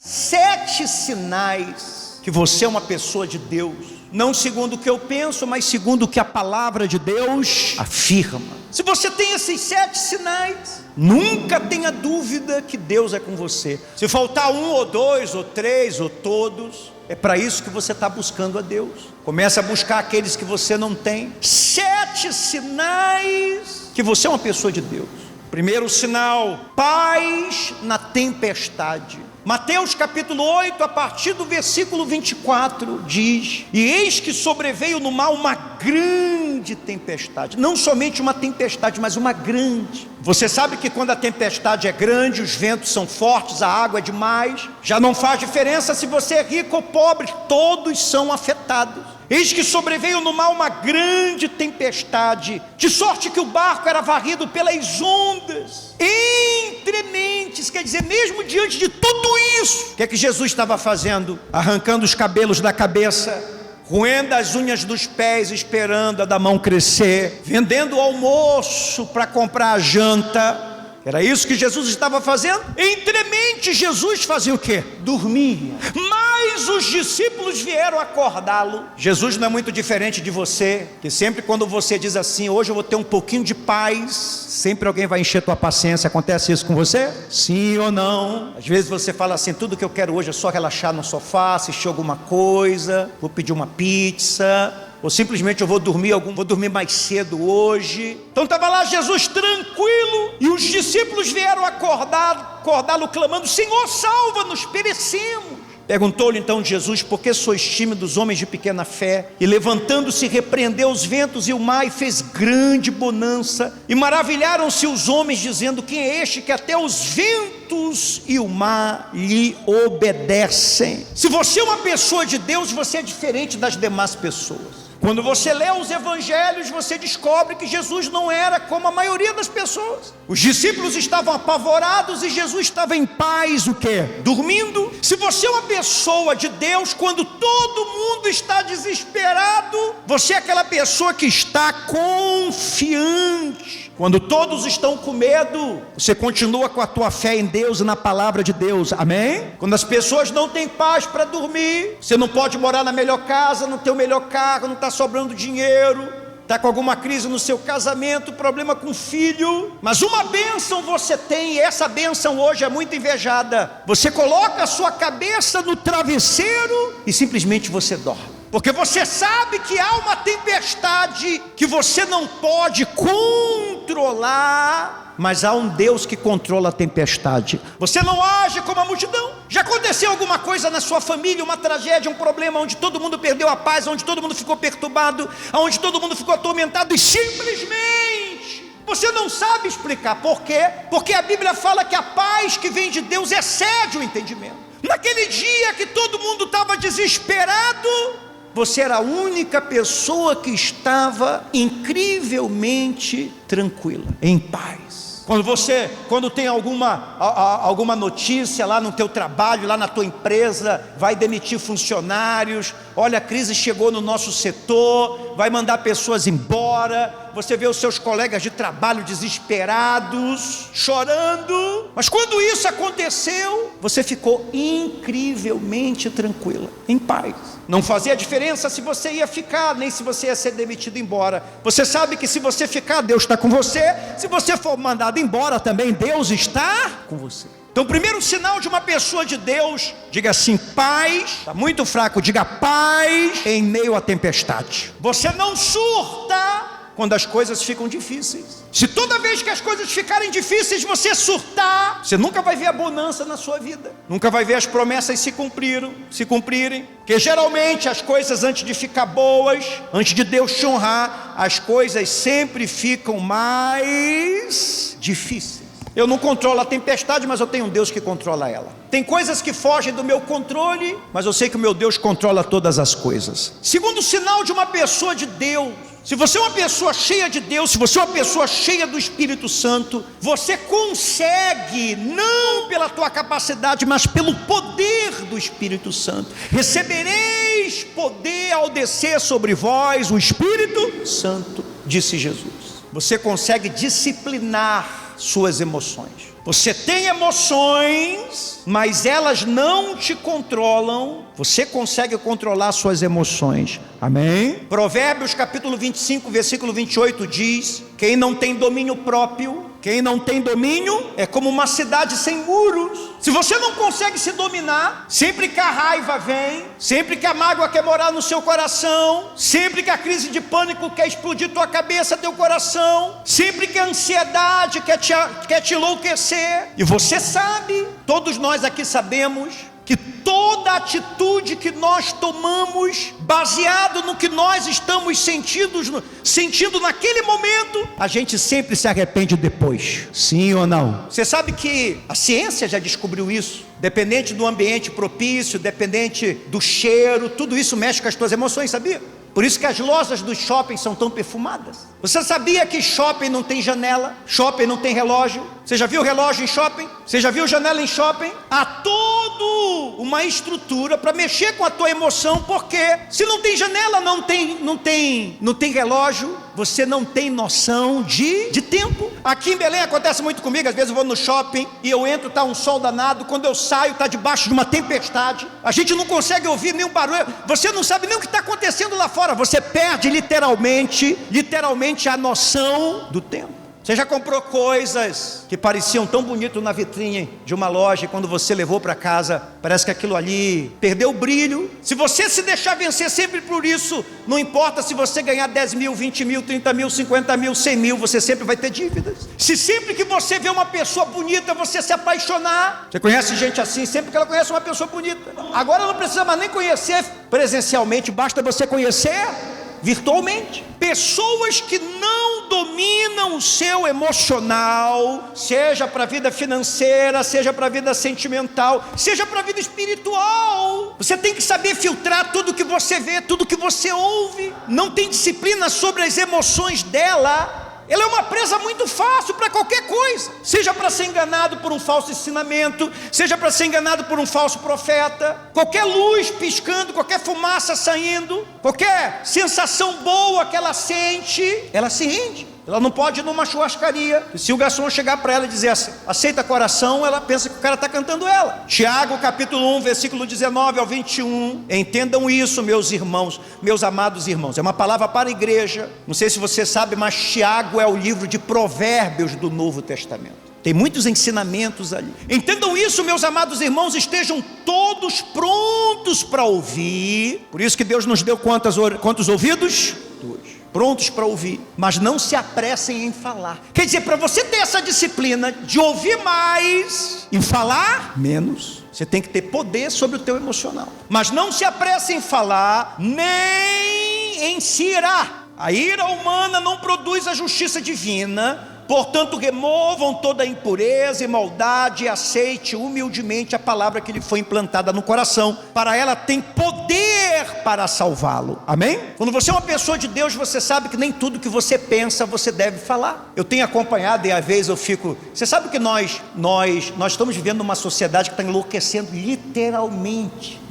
7 sinais que você é uma pessoa de Deus, não segundo o que eu penso, mas segundo o que a palavra de Deus afirma. Se você tem esses 7 sinais, nunca tenha dúvida que Deus é com você. Se faltar 1 ou 2 ou 3 ou todos, é para isso que você está buscando a Deus. Comece a buscar aqueles que você não tem. 7 sinais que você é uma pessoa de Deus. Primeiro sinal: paz na tempestade. Mateus capítulo 8, a partir do versículo 24, diz: e eis que sobreveio no mar uma grande tempestade. Não somente uma tempestade, mas uma grande. Você sabe que quando a tempestade é grande, os ventos são fortes, a água é demais, já não faz diferença se você é rico ou pobre, todos são afetados. Eis que sobreveio no mar uma grande tempestade, de sorte que o barco era varrido pelas ondas, entrementes. Quer dizer, mesmo diante de tudo isso, o que é que Jesus estava fazendo? Arrancando os cabelos da cabeça, roendo as unhas dos pés, esperando a da mão crescer, vendendo o almoço para comprar a janta. Era isso que Jesus estava fazendo? Entremente, Jesus fazia o quê? Dormia. Mas os discípulos vieram acordá-lo. Jesus não é muito diferente de você, que sempre quando você diz assim: hoje eu vou ter um pouquinho de paz, sempre alguém vai encher tua paciência. Acontece isso com você? Sim ou não? Às vezes você fala assim: tudo que eu quero hoje é só relaxar no sofá, assistir alguma coisa, vou pedir uma pizza, ou simplesmente eu vou dormir mais cedo hoje. Então estava lá Jesus tranquilo, e os discípulos vieram acordá-lo clamando: Senhor, salva-nos, perecemos. Perguntou-lhe então Jesus: por que sois tímidos, homens de pequena fé? E levantando-se, repreendeu os ventos e o mar, e fez grande bonança. E maravilharam-se os homens, dizendo: quem é este que até os ventos e o mar lhe obedecem? Se você é uma pessoa de Deus, você é diferente das demais pessoas. Quando você lê os evangelhos, você descobre que Jesus não era como a maioria das pessoas. Os discípulos estavam apavorados e Jesus estava em paz, o quê? Dormindo. Se você é uma pessoa de Deus, quando todo mundo está desesperado, você é aquela pessoa que está confiante. Quando todos estão com medo, você continua com a tua fé em Deus e na palavra de Deus, amém? Quando as pessoas não têm paz para dormir, você não pode morar na melhor casa, não tem o melhor carro, não está sobrando dinheiro, está com alguma crise no seu casamento, problema com o filho, mas uma bênção você tem, e essa bênção hoje é muito invejada. Você coloca a sua cabeça no travesseiro e simplesmente você dorme. Porque você sabe que há uma tempestade que você não pode controlar, mas há um Deus que controla a tempestade. Você não age como a multidão. Já aconteceu alguma coisa na sua família, uma tragédia, um problema, onde todo mundo perdeu a paz, onde todo mundo ficou perturbado, onde todo mundo ficou atormentado, e simplesmente você não sabe explicar por quê? Porque a Bíblia fala que a paz que vem de Deus excede o entendimento. Naquele dia que todo mundo estava desesperado, você era a única pessoa que estava incrivelmente tranquila, em paz. Quando tem alguma notícia lá no teu trabalho, lá na tua empresa, vai demitir funcionários, olha, a crise chegou no nosso setor, vai mandar pessoas embora, você vê os seus colegas de trabalho desesperados, chorando, mas quando isso aconteceu, você ficou incrivelmente tranquila, em paz. Não fazia diferença se você ia ficar, nem se você ia ser demitido embora. Você sabe que se você ficar, Deus está com você. Se você for mandado embora também, Deus está com você. Então o primeiro sinal de uma pessoa de Deus, diga assim: paz. Está muito fraco, diga paz em meio à tempestade. Você não surta quando as coisas ficam difíceis. Se toda vez que as coisas ficarem difíceis você surtar, você nunca vai ver a bonança na sua vida, nunca vai ver as promessas se cumprirem, porque geralmente as coisas, antes de ficar boas, antes de Deus te honrar, as coisas sempre ficam mais difíceis. Eu não controlo a tempestade, mas eu tenho um Deus que controla ela. Tem coisas que fogem do meu controle, mas eu sei que o meu Deus controla todas as coisas. Segundo sinal de uma pessoa de Deus: se você é uma pessoa cheia de Deus, se você é uma pessoa cheia do Espírito Santo, você consegue, não pela tua capacidade, mas pelo poder do Espírito Santo. Recebereis poder ao descer sobre vós o Espírito Santo, disse Jesus. Você consegue disciplinar suas emoções. você tem emoções, mas elas não te controlam, você consegue controlar suas emoções. Amém? Provérbios capítulo 25, versículo 28 diz: quem não tem domínio próprio, quem não tem domínio é como uma cidade sem muros. Se você não consegue se dominar, sempre que a raiva vem, sempre que a mágoa quer morar no seu coração, sempre que a crise de pânico quer explodir tua cabeça, teu coração, sempre que a ansiedade quer te enlouquecer, e você sabe, todos nós aqui sabemos, que toda atitude que nós tomamos, baseado no que nós estamos sentindo naquele momento, a gente sempre se arrepende depois. Sim ou não? Você sabe que a ciência já descobriu isso. Dependente do ambiente propício, dependente do cheiro, tudo isso mexe com as tuas emoções, sabia? Por isso que as lojas dos shoppings são tão perfumadas. Você sabia que shopping não tem janela? Shopping não tem relógio? Você já viu relógio em shopping? Você já viu janela em shopping? Há toda uma estrutura para mexer com a tua emoção, porque se não tem janela, não tem relógio, você não tem noção de tempo. Aqui em Belém acontece muito comigo, às vezes eu vou no shopping e eu entro, tá um sol danado, quando eu saio tá debaixo de uma tempestade, a gente não consegue ouvir nenhum barulho, você não sabe nem o que está acontecendo lá fora, você perde literalmente a noção do tempo. Você já comprou coisas que pareciam tão bonito na vitrine de uma loja, e quando você levou para casa, parece que aquilo ali perdeu o brilho? Se você se deixar vencer sempre por isso, não importa se você ganhar 10 mil, 20 mil, 30 mil, 50 mil, 100 mil, você sempre vai ter dívidas. Se sempre que você vê uma pessoa bonita, você se apaixonar, você conhece gente assim, sempre que ela conhece uma pessoa bonita, agora não precisa mais nem conhecer presencialmente, basta você conhecer virtualmente. Pessoas que não dominam o seu emocional, seja para a vida financeira, seja para a vida sentimental, seja para a vida espiritual, você tem que saber filtrar tudo que você vê, tudo que você ouve. Não tem disciplina sobre as emoções dela, ela é uma presa muito fácil para qualquer coisa, seja para ser enganado por um falso ensinamento, seja para ser enganado por um falso profeta. Qualquer luz piscando, qualquer fumaça saindo, qualquer sensação boa que ela sente, ela se rende. Ela não pode ir numa churrascaria, se o garçom chegar para ela e dizer assim, aceita coração, ela pensa que o cara está cantando ela. Tiago capítulo 1, versículo 19 ao 21, entendam isso, meus irmãos, meus amados irmãos, é uma palavra para a igreja. Não sei se você sabe, mas Tiago é o livro de provérbios do Novo Testamento. Tem muitos ensinamentos ali. Entendam isso, meus amados irmãos, estejam todos prontos para ouvir. Por isso que Deus nos deu quantos ouvidos? Dois. Prontos para ouvir, mas não se apressem em falar. Quer dizer, para você ter essa disciplina de ouvir mais e falar menos, você tem que ter poder sobre o teu emocional. Mas não se apressem em falar, nem em se irar. A ira humana não produz a justiça divina. Portanto, removam toda a impureza e maldade e aceite humildemente a palavra que lhe foi implantada no coração. Para ela tem poder para salvá-lo. Amém? Quando você é uma pessoa de Deus, você sabe que nem tudo que você pensa, você deve falar. Eu tenho acompanhado e às vezes eu fico... Você sabe que nós estamos vivendo numa sociedade que está enlouquecendo literalmente.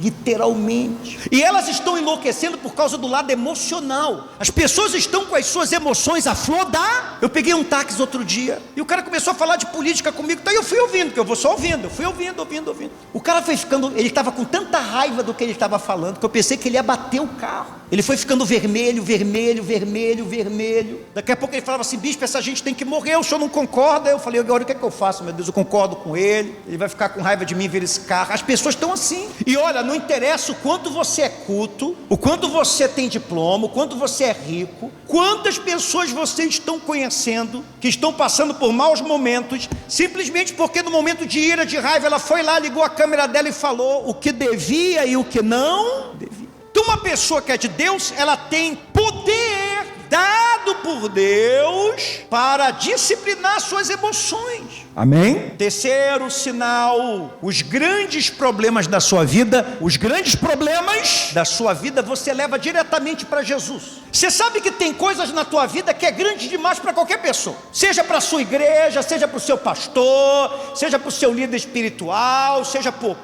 E elas estão enlouquecendo por causa do lado emocional. As pessoas estão com as suas emoções à flor da... Eu peguei um táxi outro dia, e o cara começou a falar de política comigo, então eu fui ouvindo, que eu vou só ouvindo, eu fui ouvindo. O cara foi ficando, ele estava com tanta raiva do que ele estava falando, que eu pensei que ele ia bater o carro. Ele foi ficando vermelho. Daqui a pouco ele falava assim, bispo, essa gente tem que morrer, o senhor não concorda? Eu falei, agora o que é que eu faço, meu Deus? Eu concordo com ele vai ficar com raiva de mim ver esse carro. As pessoas estão assim, e olha, não interessa o quanto você é culto, o quanto você tem diploma, o quanto você é rico, quantas pessoas vocês estão conhecendo, que estão passando por maus momentos, simplesmente porque no momento de ira, de raiva, ela foi lá, ligou a câmera dela e falou o que devia e o que não devia. Então uma pessoa que é de Deus, ela tem poder dado por Deus para disciplinar suas emoções. Amém? Terceiro sinal, os grandes problemas da sua vida, você leva diretamente para Jesus. Você sabe que tem coisas na tua vida que é grande demais para qualquer pessoa, seja para a sua igreja, seja para o seu pastor, seja para o seu líder espiritual, seja para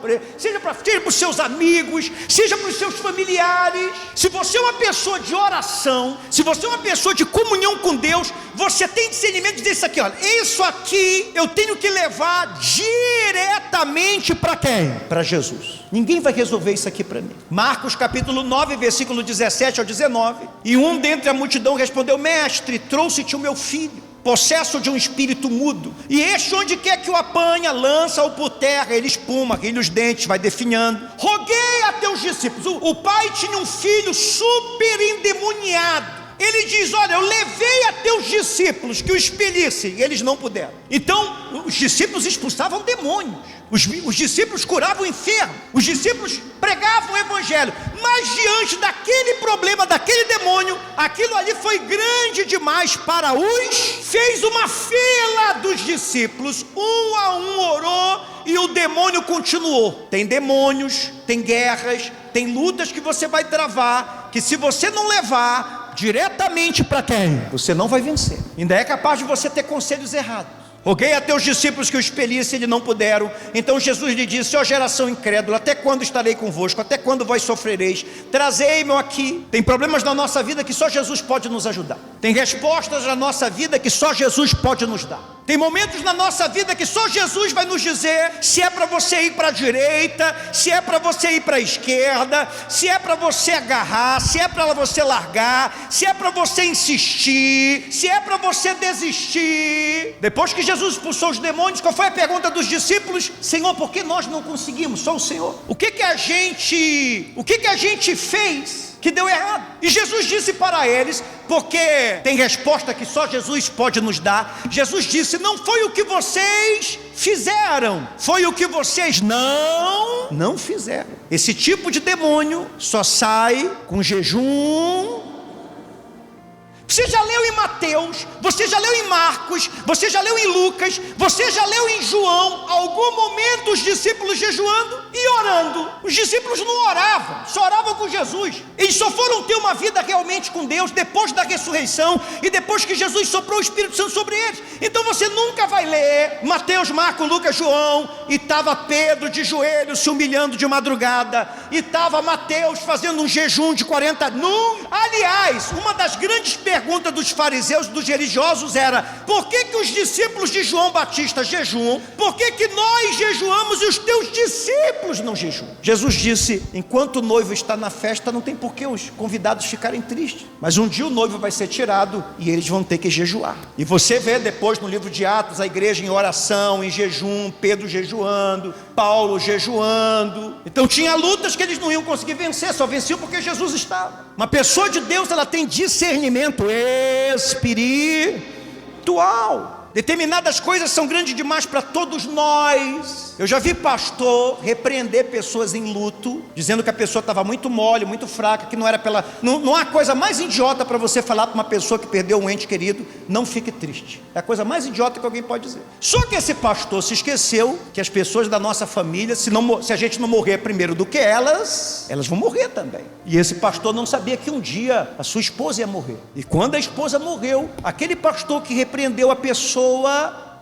os seus amigos, seja para os seus familiares. Se você é uma pessoa de oração, se você é uma pessoa de comunhão com Deus, você tem discernimento de dizer isso aqui, olha, isso aqui eu tenho que levar diretamente para quem? Para Jesus. Ninguém vai resolver isso aqui para mim. Marcos capítulo 9, versículo 17 ao 19. E um dentre a multidão respondeu: mestre, trouxe-te o meu filho, possesso de um espírito mudo, e este onde quer que o apanha, lança-o por terra, ele espuma, ri os dentes, vai definhando. Roguei a teus discípulos. O pai tinha um filho super endemoniado. Ele diz: olha, eu levei a teus discípulos que o expelissem, e eles não puderam. Então, os discípulos expulsavam demônios, os discípulos curavam enfermos, os discípulos pregavam o evangelho, mas diante daquele problema, daquele demônio, aquilo ali foi grande demais para os... Fez uma fila dos discípulos, um a um orou, e o demônio continuou. Tem demônios, tem guerras, tem lutas que você vai travar, que se você não levar diretamente para quem? Você não vai vencer. Ainda é capaz de você ter conselhos errados. Roguei a teus discípulos que o expelissem, eles não puderam. Então Jesus lhe disse: ó geração incrédula, até quando estarei convosco? Até quando vós sofrereis? Trazei-me aqui. Tem problemas na nossa vida que só Jesus pode nos ajudar. Tem respostas na nossa vida que só Jesus pode nos dar. Tem momentos na nossa vida que só Jesus vai nos dizer se é para você ir para a direita, se é para você ir para a esquerda, se é para você agarrar, se é para você largar, se é para você insistir, se é para você desistir. Depois que Jesus expulsou os demônios, qual foi a pergunta dos discípulos? Senhor, por que nós não conseguimos? Só o Senhor. O que a gente fez que deu errado? E Jesus disse para eles, porque tem resposta que só Jesus pode nos dar. Jesus disse: não foi o que vocês fizeram, foi o que vocês não fizeram. Esse tipo de demônio só sai com jejum. Você já leu em Mateus, você já leu em Marcos, você já leu em Lucas, você já leu em João, algum momento os discípulos jejuando e orando. Os discípulos não oravam, só oravam com Jesus. Eles só foram ter uma vida realmente com Deus depois da ressurreição e depois que Jesus soprou o Espírito Santo sobre eles. Então você nunca vai ler Mateus, Marcos, Lucas, João, e estava Pedro de joelhos se humilhando de madrugada, e estava Mateus fazendo um jejum de 40 anos. Aliás, uma das grandes pergunta dos fariseus, dos religiosos era: por que os discípulos de João Batista jejuam? Por que nós jejuamos e os teus discípulos não jejuam? Jesus disse: enquanto o noivo está na festa, não tem por que os convidados ficarem tristes, mas um dia o noivo vai ser tirado e eles vão ter que jejuar. E você vê depois no livro de Atos a igreja em oração, em jejum, Pedro jejuando, Paulo jejuando. Então tinha lutas que eles não iam conseguir vencer, só venciam porque Jesus estava. Uma pessoa de Deus, ela tem discernimento espiritual. Determinadas coisas são grandes demais para todos nós. Eu já vi pastor repreender pessoas em luto, dizendo que a pessoa estava muito mole, muito fraca, que não era pela... Não há coisa mais idiota para você falar para uma pessoa que perdeu um ente querido: não fique triste. É a coisa mais idiota que alguém pode dizer. Só que esse pastor se esqueceu que as pessoas da nossa família, se a gente não morrer primeiro do que elas vão morrer também. E esse pastor não sabia que um dia a sua esposa ia morrer. E quando a esposa morreu, aquele pastor que repreendeu a pessoa,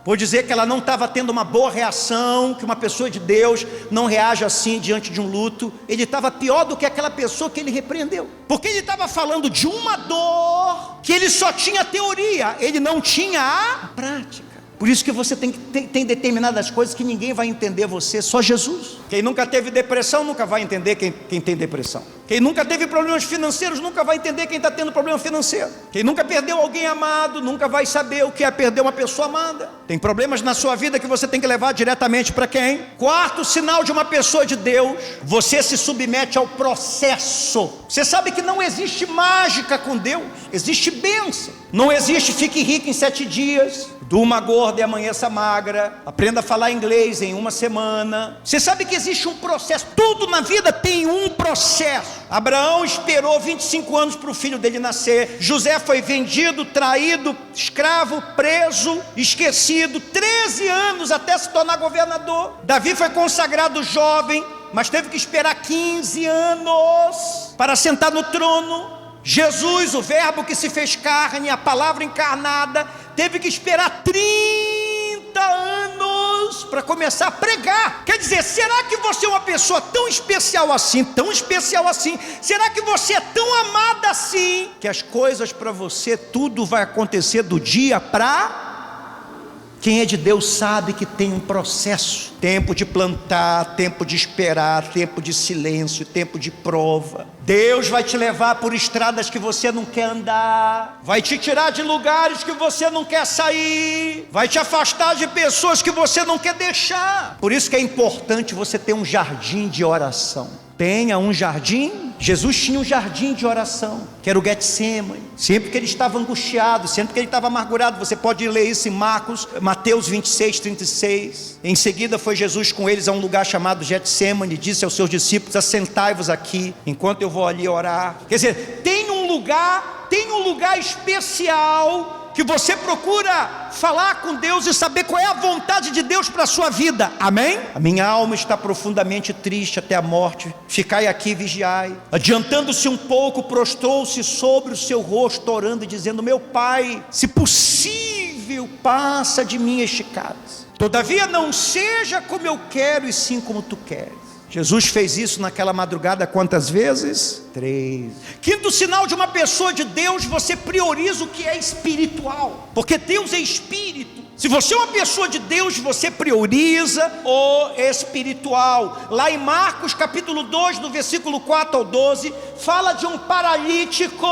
por dizer que ela não estava tendo uma boa reação, que uma pessoa de Deus não reage assim diante de um luto, ele estava pior do que aquela pessoa que ele repreendeu, porque ele estava falando de uma dor que ele só tinha teoria, ele não tinha a prática. Por isso que você tem determinadas coisas que ninguém vai entender você, só Jesus. Quem nunca teve depressão nunca vai entender quem tem depressão. Quem nunca teve problemas financeiros nunca vai entender quem está tendo problema financeiro. Quem nunca perdeu alguém amado nunca vai saber o que é perder uma pessoa amada. Tem problemas na sua vida que você tem que levar diretamente para quem? Quarto sinal de uma pessoa de Deus: você se submete ao processo. Você sabe que não existe mágica com Deus, existe bênção. Não existe fique rico em 7 dias, durma gorda e amanheça magra, aprenda a falar inglês em 1 semana. Você sabe que existe um processo, tudo na vida tem um processo. Abraão esperou 25 anos para o filho dele nascer. José foi vendido, traído, escravo, preso, esquecido, 13 anos até se tornar governador. Davi foi consagrado jovem, mas teve que esperar 15 anos para sentar no trono. Jesus, o verbo que se fez carne, a palavra encarnada, teve que esperar 30 anos mãos para começar a pregar. Quer dizer, será que você é uma pessoa tão especial assim, tão especial assim? Será que você é tão amada assim, que as coisas para você, tudo vai acontecer do dia para... Quem é de Deus sabe que tem um processo, tempo de plantar, tempo de esperar, tempo de silêncio, tempo de prova. Deus vai te levar por estradas que você não quer andar, vai te tirar de lugares que você não quer sair, vai te afastar de pessoas que você não quer deixar. Por isso que é importante você ter um jardim de oração. Tenha um jardim. Jesus tinha um jardim de oração, que era o Getsemane. Sempre que ele estava angustiado, sempre que ele estava amargurado, você pode ler isso em Mateus 26, 36. Em seguida foi Jesus com eles a um lugar chamado Getsemane, disse aos seus discípulos: assentai-vos aqui, enquanto eu vou ali orar. Quer dizer, tem um lugar especial que você procura falar com Deus e saber qual é a vontade de Deus para a sua vida. Amém? A minha alma está profundamente triste até a morte. Ficai aqui e vigiai. Adiantando-se um pouco, prostrou-se sobre o seu rosto, orando e dizendo: meu Pai, se possível, passa de mim este cálice. Todavia não seja como eu quero, e sim como tu queres. Jesus fez isso naquela madrugada quantas vezes? 3. Quinto sinal de uma pessoa de Deus: você prioriza o que é espiritual, porque Deus é espírito. Se você é uma pessoa de Deus, você prioriza o espiritual. Lá em Marcos capítulo 2, do versículo 4 ao 12, fala de um paralítico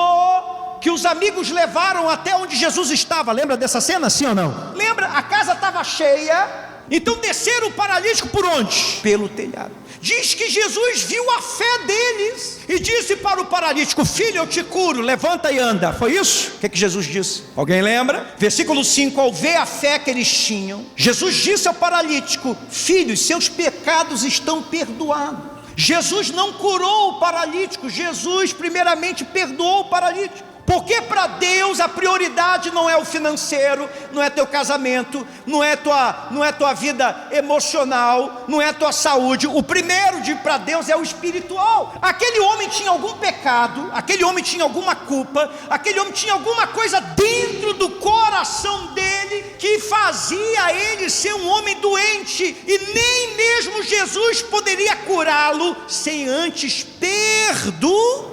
que os amigos levaram até onde Jesus estava. Lembra dessa cena, sim ou não? Lembra? A casa estava cheia, então desceram o paralítico por onde? Pelo telhado. Diz que Jesus viu a fé deles e disse para o paralítico: filho, eu te curo, levanta e anda. Foi isso? O que Jesus disse? Alguém lembra? Versículo 5, ao ver a fé que eles tinham, Jesus disse ao paralítico: filho, seus pecados estão perdoados. Jesus não curou o paralítico, Jesus primeiramente perdoou o paralítico. Porque para Deus a prioridade não é o financeiro, não é teu casamento, não é tua vida emocional, não é tua saúde. O primeiro para Deus é o espiritual. Aquele homem tinha algum pecado, aquele homem tinha alguma culpa, aquele homem tinha alguma coisa dentro do coração dele que fazia ele ser um homem doente, e nem mesmo Jesus poderia curá-lo sem antes perdoar.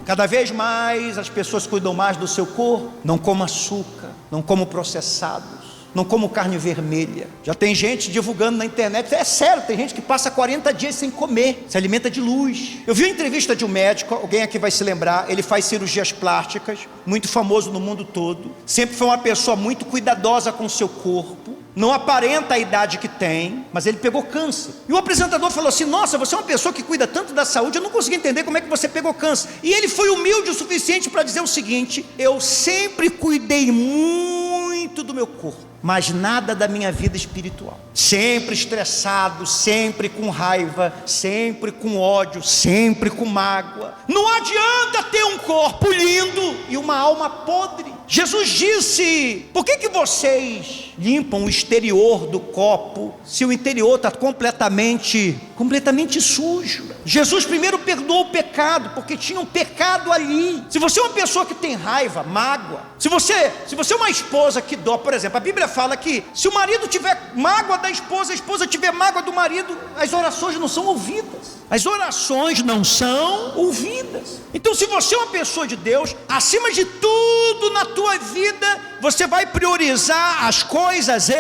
Cada vez mais as pessoas cuidam mais do seu corpo. Não como açúcar, não como processados, não como carne vermelha. Já tem gente divulgando na internet, é sério, tem gente que passa 40 dias sem comer, se alimenta de luz. Eu vi uma entrevista de um médico, alguém aqui vai se lembrar, ele faz cirurgias plásticas, muito famoso no mundo todo, sempre foi uma pessoa muito cuidadosa com o seu corpo, não aparenta a idade que tem, mas ele pegou câncer. E o apresentador falou assim: nossa, você é uma pessoa que cuida tanto da saúde, eu não consegui entender como é que você pegou câncer. E ele foi humilde o suficiente para dizer o seguinte: eu sempre cuidei muito do meu corpo, mas nada da minha vida espiritual. Sempre estressado, sempre com raiva, sempre com ódio, sempre com mágoa. Não adianta ter um corpo lindo e uma alma podre. Jesus disse: por que vocês limpam o exterior do copo se o interior está completamente sujo? Jesus primeiro perdoou o pecado, porque tinha um pecado ali. Se você é uma pessoa que tem raiva, mágoa, se você é uma esposa que dó, por exemplo, a Bíblia fala que se o marido tiver mágoa da esposa, a esposa tiver mágoa do marido, as orações não são ouvidas. As orações não são ouvidas. Então, se você é uma pessoa de Deus, acima de tudo na tua vida, você vai priorizar as coisas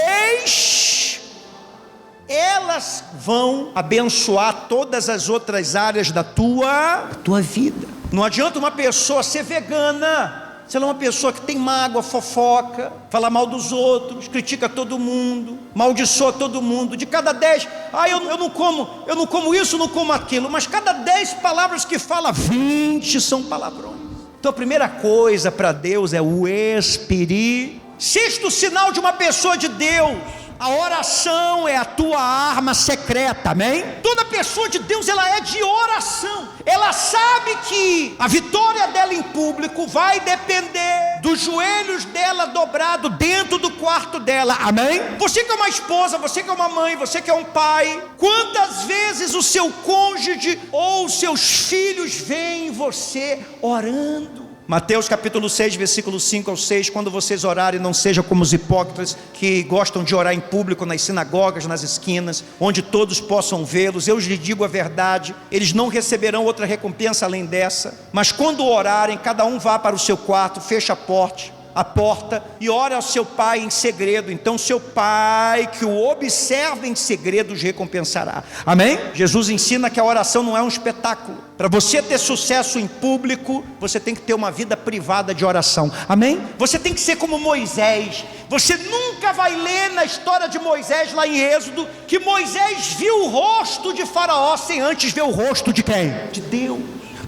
elas vão abençoar todas as outras áreas da tua vida. Não adianta uma pessoa ser vegana se ela é uma pessoa que tem mágoa, fofoca, fala mal dos outros, critica todo mundo, maldiçoa todo mundo. De cada 10, eu não como isso, não como aquilo. Mas cada 10 palavras que fala, 20 são palavrões. Então a primeira coisa para Deus é o espírito. Sexto sinal de uma pessoa de Deus: a oração é a tua arma secreta, amém? Toda pessoa de Deus, ela é de oração. Ela sabe que a vitória dela em público vai depender dos joelhos dela dobrado dentro do quarto dela, amém? Você que é uma esposa, você que é uma mãe, você que é um pai, quantas vezes o seu cônjuge ou os seus filhos veem você orando? Mateus capítulo 6, versículo 5 ao 6, quando vocês orarem, não sejam como os hipócritas que gostam de orar em público, nas sinagogas, nas esquinas, onde todos possam vê-los. Eu lhes digo a verdade, eles não receberão outra recompensa além dessa. Mas quando orarem, cada um vá para o seu quarto, feche a porta e ore ao seu pai em segredo. Então seu pai que o observa em segredo os recompensará. Amém? Jesus ensina que a oração não é um espetáculo. Para você ter sucesso em público, você tem que ter uma vida privada de oração. Amém? Você tem que ser como Moisés. Você nunca vai ler na história de Moisés lá em Êxodo que Moisés viu o rosto de Faraó sem antes ver o rosto de quem? De Deus.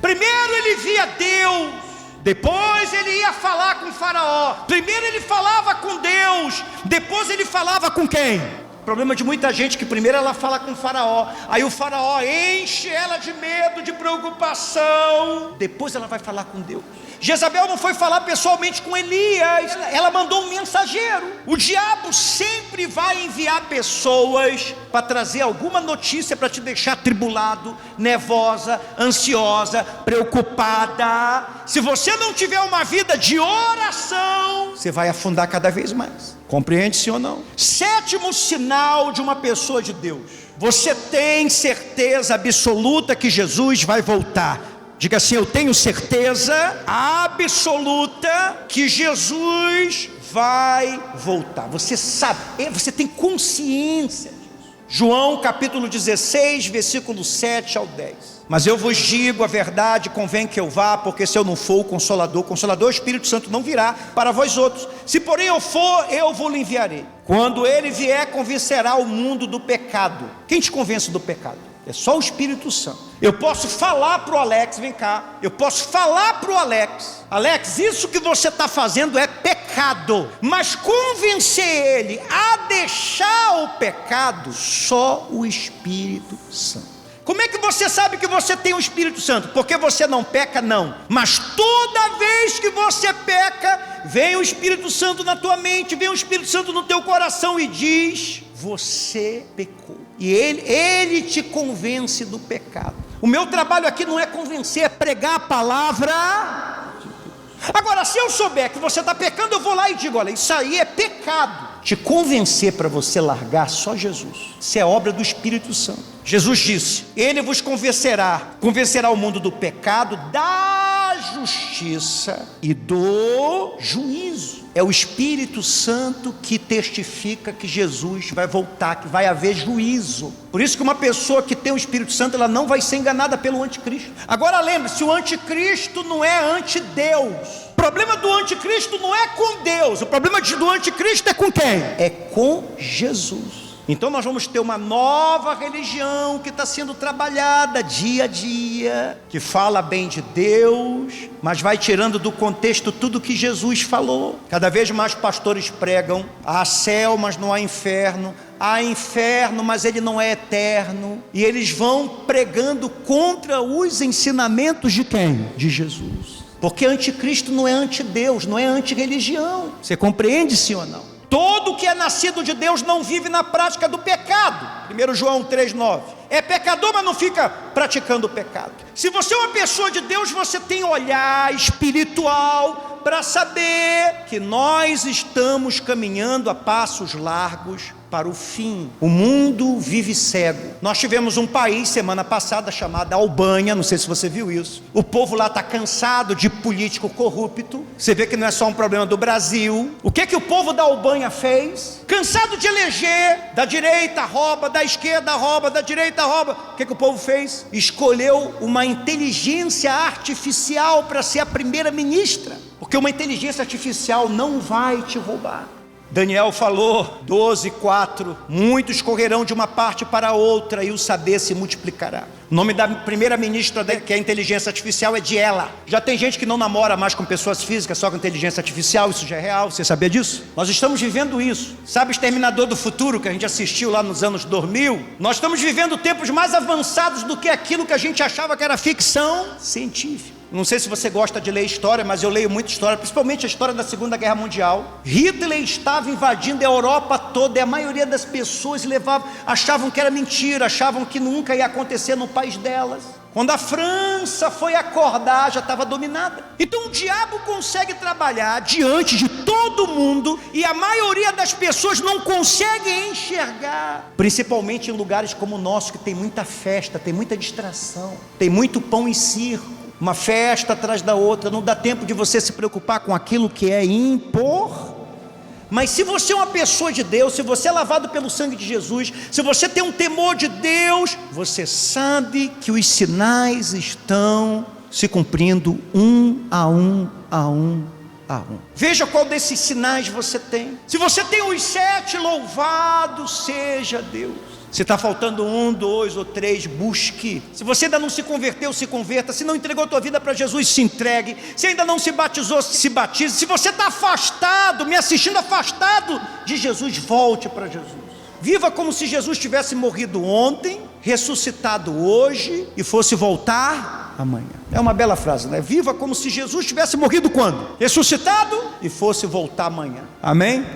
Primeiro ele via Deus, depois ele ia falar com o Faraó. Primeiro ele falava com Deus, depois ele falava com quem? O problema de muita gente que primeiro ela fala com o Faraó, aí o Faraó enche ela de medo, de preocupação, depois ela vai falar com Deus. Jezabel não foi falar pessoalmente com Elias, ela mandou um mensageiro. O diabo sempre vai enviar pessoas para trazer alguma notícia para te deixar atribulado, nervosa, ansiosa, preocupada. Se você não tiver uma vida de oração, você vai afundar cada vez mais. Compreende, sim ou não? Sétimo sinal de uma pessoa de Deus: você tem certeza absoluta que Jesus vai voltar. Diga assim: eu tenho certeza absoluta que Jesus vai voltar. Você sabe, você tem consciência disso. João capítulo 16, versículo 7 ao 10. Mas eu vos digo a verdade, convém que eu vá, porque se eu não for, o Consolador, o Espírito Santo não virá para vós outros. Se porém eu for, eu vos enviarei. Quando ele vier, convencerá o mundo do pecado. Quem te convence do pecado? É só o Espírito Santo. Eu posso falar para o Alex, vem cá, eu posso falar para o Alex: Alex, isso que você está fazendo é pecado. Mas convencer ele a deixar o pecado, só o Espírito Santo. Como é que você sabe que você tem o Espírito Santo? Porque você não peca, não. Mas toda vez que você peca, vem o Espírito Santo na tua mente, vem o Espírito Santo no teu coração e diz: você pecou. E ele te convence do pecado. O meu trabalho aqui não é convencer, é pregar a palavra. Agora, se eu souber que você está pecando, eu vou lá e digo: olha, isso aí é pecado. Te convencer para você largar, só Jesus. Isso é obra do Espírito Santo. Jesus disse: ele vos convencerá o mundo do pecado, da justiça e do juízo. É o Espírito Santo que testifica que Jesus vai voltar, que vai haver juízo. Por isso que uma pessoa que tem o Espírito Santo, ela não vai ser enganada pelo anticristo. Agora lembre-se, o anticristo não é antideus. O problema do anticristo não é com Deus, o problema do anticristo é com quem? É com Jesus. Então nós vamos ter uma nova religião que está sendo trabalhada dia a dia, que fala bem de Deus, mas vai tirando do contexto tudo que Jesus falou. Cada vez mais pastores pregam: há céu, mas não há inferno. Há inferno, mas ele não é eterno. E eles vão pregando contra os ensinamentos de quem? De Jesus. Porque anticristo não é antideus, não é antirreligião. Você compreende, sim ou não? Todo que é nascido de Deus não vive na prática do pecado. 1 João 3,9. É pecador, mas não fica praticando o pecado. Se você é uma pessoa de Deus, você tem olhar espiritual para saber que nós estamos caminhando a passos largos para o fim. O mundo vive cego. Nós tivemos um país semana passada chamado Albânia, não sei se você viu isso. O povo lá está cansado de político corrupto. Você vê que não é só um problema do Brasil. O que o povo da Albânia fez? Cansado de eleger, da direita rouba, da esquerda rouba, da direita rouba. O que o povo fez? Escolheu uma inteligência artificial para ser a primeira ministra. Porque uma inteligência artificial não vai te roubar. Daniel falou, 12:4, muitos correrão de uma parte para outra e o saber se multiplicará. O nome da primeira ministra que é a inteligência artificial é Diela. Já tem gente que não namora mais com pessoas físicas, só com inteligência artificial, isso já é real, você sabia disso? Nós estamos vivendo isso. Sabe o Exterminador do Futuro, que a gente assistiu lá nos anos 2000? Nós estamos vivendo tempos mais avançados do que aquilo que a gente achava que era ficção científica. Não sei se você gosta de ler história, mas eu leio muita história, principalmente a história da Segunda Guerra Mundial. Hitler estava invadindo a Europa toda e a maioria das pessoas achavam que era mentira, achavam que nunca ia acontecer no país delas. Quando a França foi acordar, já estava dominada. Então o diabo consegue trabalhar diante de todo mundo e a maioria das pessoas não consegue enxergar. Principalmente em lugares como o nosso, que tem muita festa, tem muita distração, tem muito pão e circo, uma festa atrás da outra, não dá tempo de você se preocupar com aquilo que é importante. Mas se você é uma pessoa de Deus, se você é lavado pelo sangue de Jesus, se você tem um temor de Deus, você sabe que os sinais estão se cumprindo um a um. Veja qual desses sinais você tem. Se você tem os 7, louvado seja Deus. Se está faltando 1, 2 ou 3, busque. Se você ainda não se converteu, se converta. Se não entregou a tua vida para Jesus, se entregue. Se ainda não se batizou, se batize. Se você está afastado, me assistindo afastado de Jesus, volte para Jesus. Viva como se Jesus tivesse morrido ontem, ressuscitado hoje e fosse voltar amanhã. É uma bela frase, né? Viva como se Jesus tivesse morrido quando? Ressuscitado e fosse voltar amanhã. Amém?